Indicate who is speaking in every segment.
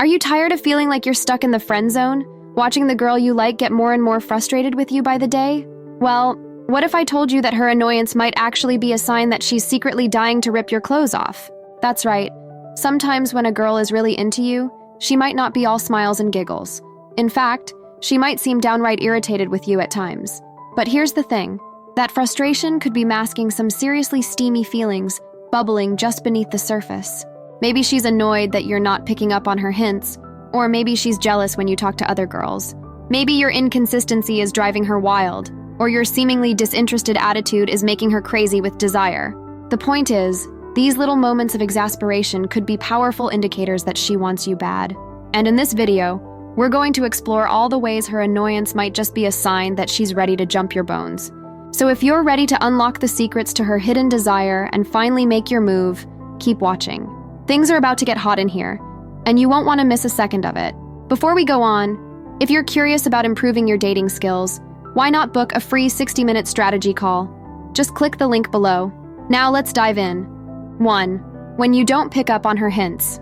Speaker 1: Are you tired of feeling like you're stuck in the friend zone, watching the girl you like get more and more frustrated with you by the day? Well, what if I told you that her annoyance might actually be a sign that she's secretly dying to rip your clothes off? That's right. Sometimes when a girl is really into you, she might not be all smiles and giggles. In fact, she might seem downright irritated with you at times. But here's the thing. That frustration could be masking some seriously steamy feelings bubbling just beneath the surface. Maybe she's annoyed that you're not picking up on her hints, or maybe she's jealous when you talk to other girls. Maybe your inconsistency is driving her wild, or your seemingly disinterested attitude is making her crazy with desire. The point is, these little moments of exasperation could be powerful indicators that she wants you bad. And in this video, we're going to explore all the ways her annoyance might just be a sign that she's ready to jump your bones. So if you're ready to unlock the secrets to her hidden desire and finally make your move, keep watching. Things are about to get hot in here, and you won't want to miss a second of it. Before we go on, if you're curious about improving your dating skills, why not book a free 60-minute strategy call? Just click the link below. Now let's dive in. 1. When you don't pick up on her hints.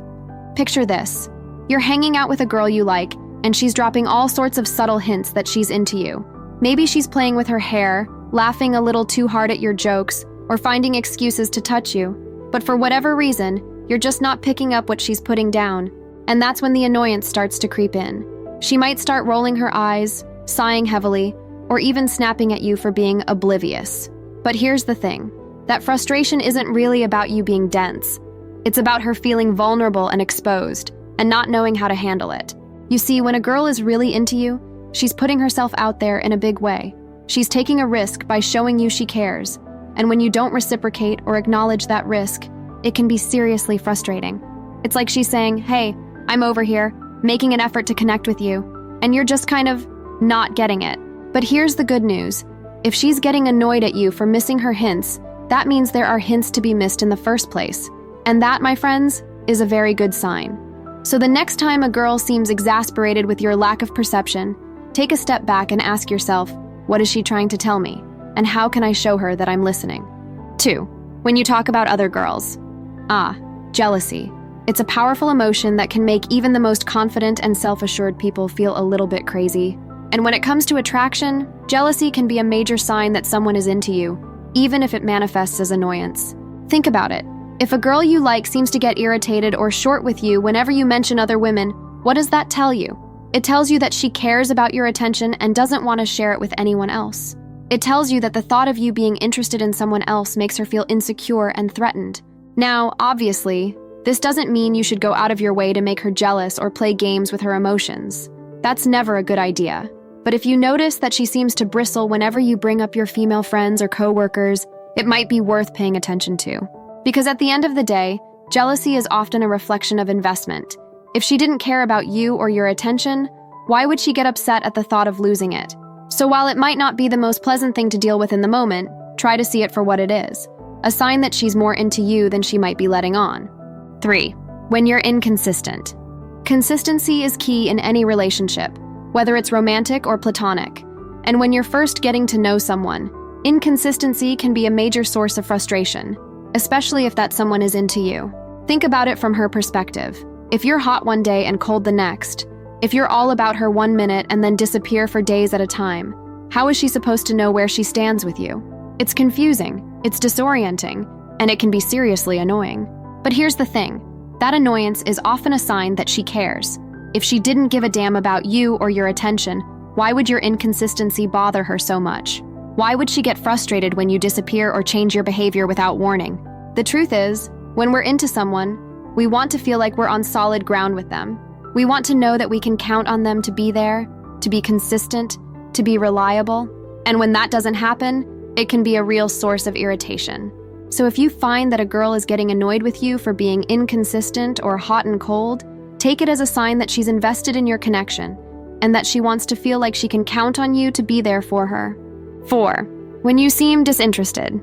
Speaker 1: Picture this. You're hanging out with a girl you like, and she's dropping all sorts of subtle hints that she's into you. Maybe she's playing with her hair, laughing a little too hard at your jokes, or finding excuses to touch you. But for whatever reason, you're just not picking up what she's putting down, and that's when the annoyance starts to creep in. She might start rolling her eyes, sighing heavily, or even snapping at you for being oblivious. But here's the thing. That frustration isn't really about you being dense. It's about her feeling vulnerable and exposed, and not knowing how to handle it. You see, when a girl is really into you, she's putting herself out there in a big way. She's taking a risk by showing you she cares, and when you don't reciprocate or acknowledge that risk, it can be seriously frustrating. It's like she's saying, hey, I'm over here, making an effort to connect with you, and you're just kind of not getting it. But here's the good news. If she's getting annoyed at you for missing her hints, that means there are hints to be missed in the first place. And that, my friends, is a very good sign. So the next time a girl seems exasperated with your lack of perception, take a step back and ask yourself, what is she trying to tell me? And how can I show her that I'm listening? 2. When you talk about other girls. Jealousy. It's a powerful emotion that can make even the most confident and self-assured people feel a little bit crazy. And when it comes to attraction, jealousy can be a major sign that someone is into you, even if it manifests as annoyance. Think about it. If a girl you like seems to get irritated or short with you whenever you mention other women, what does that tell you? It tells you that she cares about your attention and doesn't want to share it with anyone else. It tells you that the thought of you being interested in someone else makes her feel insecure and threatened. Now, obviously, this doesn't mean you should go out of your way to make her jealous or play games with her emotions. That's never a good idea. But if you notice that she seems to bristle whenever you bring up your female friends or coworkers, it might be worth paying attention to. Because at the end of the day, jealousy is often a reflection of investment. If she didn't care about you or your attention, why would she get upset at the thought of losing it? So while it might not be the most pleasant thing to deal with in the moment, try to see it for what it is. A sign that she's more into you than she might be letting on. 3. When you're inconsistent. Consistency is key in any relationship, whether it's romantic or platonic. And when you're first getting to know someone, inconsistency can be a major source of frustration, especially if that someone is into you. Think about it from her perspective. If you're hot one day and cold the next, if you're all about her 1 minute and then disappear for days at a time, how is she supposed to know where she stands with you? It's confusing, it's disorienting, and it can be seriously annoying. But here's the thing, that annoyance is often a sign that she cares. If she didn't give a damn about you or your attention, why would your inconsistency bother her so much? Why would she get frustrated when you disappear or change your behavior without warning? The truth is, when we're into someone, we want to feel like we're on solid ground with them. We want to know that we can count on them to be there, to be consistent, to be reliable. And when that doesn't happen, it can be a real source of irritation. So if you find that a girl is getting annoyed with you for being inconsistent or hot and cold, take it as a sign that she's invested in your connection and that she wants to feel like she can count on you to be there for her. 4. When you seem disinterested.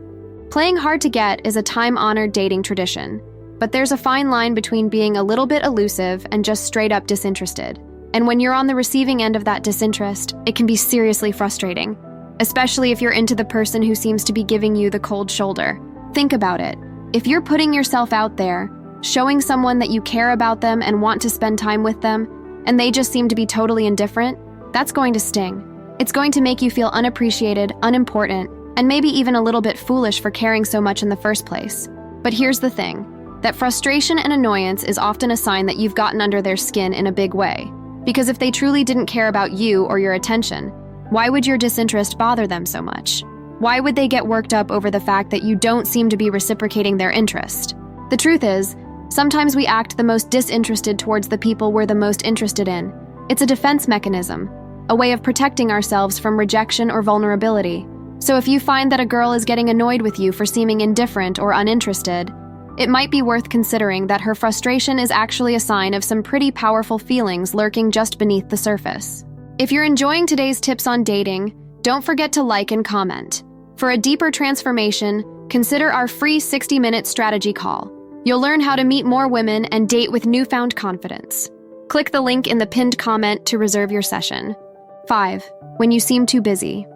Speaker 1: Playing hard to get is a time-honored dating tradition, but there's a fine line between being a little bit elusive and just straight-up disinterested. And when you're on the receiving end of that disinterest, it can be seriously frustrating, especially if you're into the person who seems to be giving you the cold shoulder. Think about it. If you're putting yourself out there, showing someone that you care about them and want to spend time with them, and they just seem to be totally indifferent, that's going to sting. It's going to make you feel unappreciated, unimportant, and maybe even a little bit foolish for caring so much in the first place. But here's the thing, that frustration and annoyance is often a sign that you've gotten under their skin in a big way. Because if they truly didn't care about you or your attention, why would your disinterest bother them so much? Why would they get worked up over the fact that you don't seem to be reciprocating their interest? The truth is, sometimes we act the most disinterested towards the people we're the most interested in. It's a defense mechanism, a way of protecting ourselves from rejection or vulnerability. So if you find that a girl is getting annoyed with you for seeming indifferent or uninterested, it might be worth considering that her frustration is actually a sign of some pretty powerful feelings lurking just beneath the surface. If you're enjoying today's tips on dating, don't forget to like and comment. For a deeper transformation, consider our free 60-minute strategy call. You'll learn how to meet more women and date with newfound confidence. Click the link in the pinned comment to reserve your session. 5. When you seem too busy.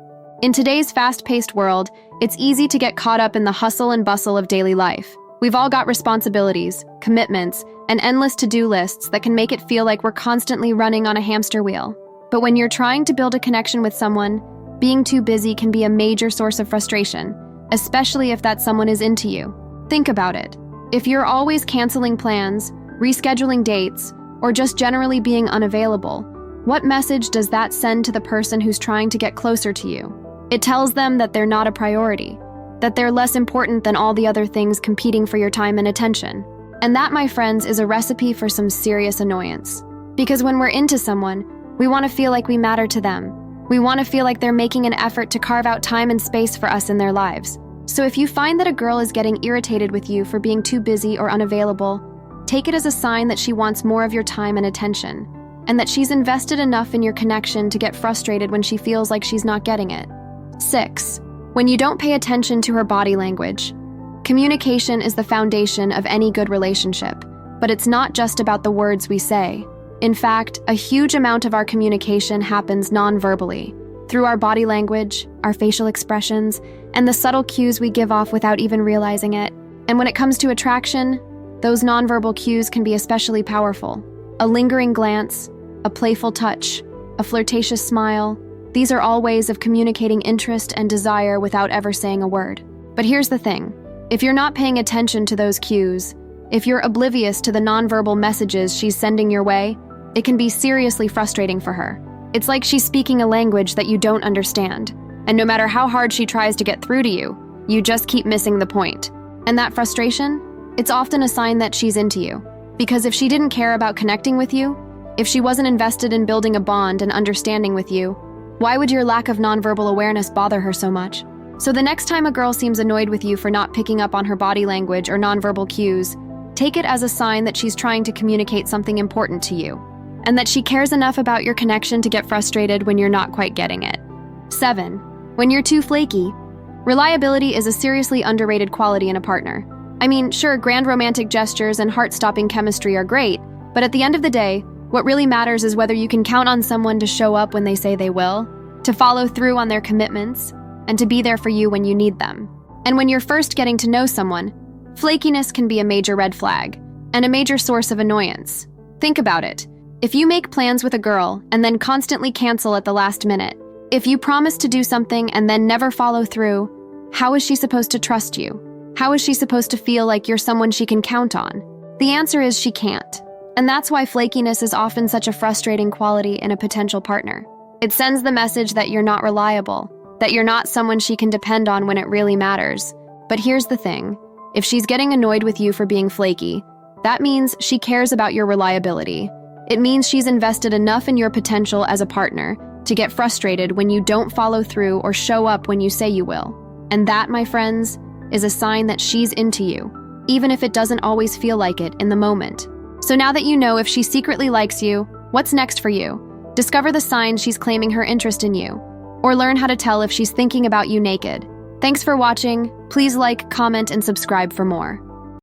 Speaker 1: In today's fast-paced world, it's easy to get caught up in the hustle and bustle of daily life. We've all got responsibilities, commitments, and endless to-do lists that can make it feel like we're constantly running on a hamster wheel. But when you're trying to build a connection with someone, being too busy can be a major source of frustration, especially if that someone is into you. Think about it. If you're always canceling plans, rescheduling dates, or just generally being unavailable, what message does that send to the person who's trying to get closer to you? It tells them that they're not a priority, that they're less important than all the other things competing for your time and attention. And that, my friends, is a recipe for some serious annoyance. Because when we're into someone, we want to feel like we matter to them. We want to feel like they're making an effort to carve out time and space for us in their lives. So if you find that a girl is getting irritated with you for being too busy or unavailable, take it as a sign that she wants more of your time and attention, and that she's invested enough in your connection to get frustrated when she feels like she's not getting it. 6. When you don't pay attention to her body language. Communication is the foundation of any good relationship, but it's not just about the words we say. In fact, a huge amount of our communication happens non-verbally, through our body language, our facial expressions, and the subtle cues we give off without even realizing it. And when it comes to attraction, those nonverbal cues can be especially powerful. A lingering glance, a playful touch, a flirtatious smile, these are all ways of communicating interest and desire without ever saying a word. But here's the thing. If you're not paying attention to those cues, if you're oblivious to the nonverbal messages she's sending your way, it can be seriously frustrating for her. It's like she's speaking a language that you don't understand. And no matter how hard she tries to get through to you, you just keep missing the point. And that frustration? It's often a sign that she's into you. Because if she didn't care about connecting with you, if she wasn't invested in building a bond and understanding with you, why would your lack of nonverbal awareness bother her so much? So the next time a girl seems annoyed with you for not picking up on her body language or nonverbal cues, take it as a sign that she's trying to communicate something important to you, and that she cares enough about your connection to get frustrated when you're not quite getting it. 7. When you're too flaky. Reliability is a seriously underrated quality in a partner. I mean, sure, grand romantic gestures and heart-stopping chemistry are great, but at the end of the day, what really matters is whether you can count on someone to show up when they say they will, to follow through on their commitments, and to be there for you when you need them. And when you're first getting to know someone, flakiness can be a major red flag, and a major source of annoyance. Think about it. If you make plans with a girl and then constantly cancel at the last minute, if you promise to do something and then never follow through, how is she supposed to trust you? How is she supposed to feel like you're someone she can count on? The answer is she can't. And that's why flakiness is often such a frustrating quality in a potential partner. It sends the message that you're not reliable, that you're not someone she can depend on when it really matters. But here's the thing. If she's getting annoyed with you for being flaky, that means she cares about your reliability. It means she's invested enough in your potential as a partner to get frustrated when you don't follow through or show up when you say you will. And that, my friends, is a sign that she's into you, even if it doesn't always feel like it in the moment. So now that you know if she secretly likes you, what's next for you? Discover the signs she's claiming her interest in you, or learn how to tell if she's thinking about you naked. Thanks for watching. Please like, comment, and subscribe for more.